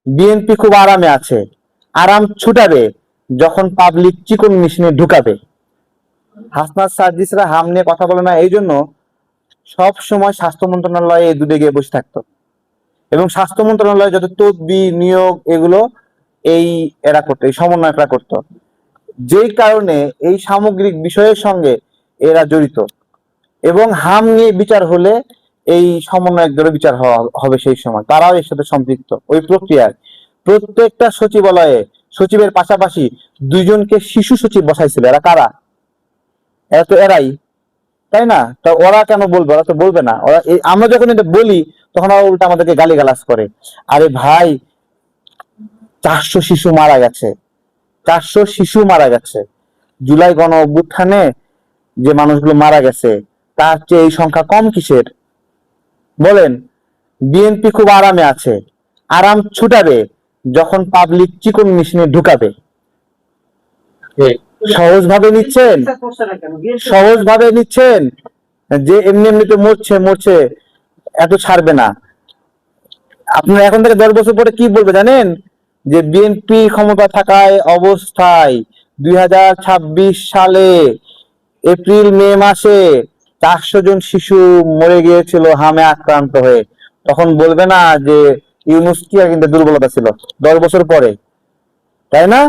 BNP খুব আরামে আছে, আরাম ছুটাবে যখন পাবলিক চিকন মেশিনে ঢুকাবে। হাসনাত সার্জিসরা হাম নিয়ে কথা বলে না, এই জন্য সব সময় স্বাস্থ্য মন্ত্রণালয়ে দুধে গিয়ে বসে থাকতো, এবং স্বাস্থ্য মন্ত্রণালয়ে যত তদবির নিয়োগ এগুলো এই এরা করতো, এই সমন্বয়করা করতো, যেই কারণে এই সামগ্রিক বিষয়ের সঙ্গে এরা জড়িত। এবং হাম নিয়ে বিচার হলে এই সমন্বয়কদেরও বিচার হবে সেই সময়, তারাও এর সাথে সম্পৃক্ত ওই প্রক্রিয়ায়। প্রত্যেকটা সচিবালয়ে সচিবের পাশাপাশি দুইজনকে শিশু সচিব বসাইছিল। এরা কারা? এরা তো এরাই, তাই না? তা ওরা কেন বলবে? ওরা তো বলবে না। ওরা আমরা যখন এটা বলি তখন ওরা উল্টা আমাদেরকে গালিগালাজ করে। আরে ভাই, 400 শিশু মারা গেছে, 400 শিশু মারা গেছে জুলাই গণ অভ্যুত্থানে। যে মানুষগুলো মারা গেছে তার চেয়ে এই সংখ্যা কম কিসের? বলেন। বিএনপি খুব আরামে আছে, আরাম ছুটাবে যখন পাবলিক চিকন মেশিনে ঢুকাবে। সহজ ভাবে নিচ্ছেন, সহজ ভাবে নিচ্ছেন যে এমনি এমনিতে মরছে মরছে, এত ছাড়বে না। আপনার এখন থেকে 10 বছর পরে কি বলবে জানেন? যে বিএনপি ক্ষমতা থাকায় অবস্থায় 2026 সালে এপ্রিল মে মাসে 400 জন শিশু মরে গিয়েছিল হামে আক্রান্ত হয়ে। তখন বলবে না যে ইউনূস কি কিন্তু দুর্বলতা ছিল 10 বছর পরে, তাই না?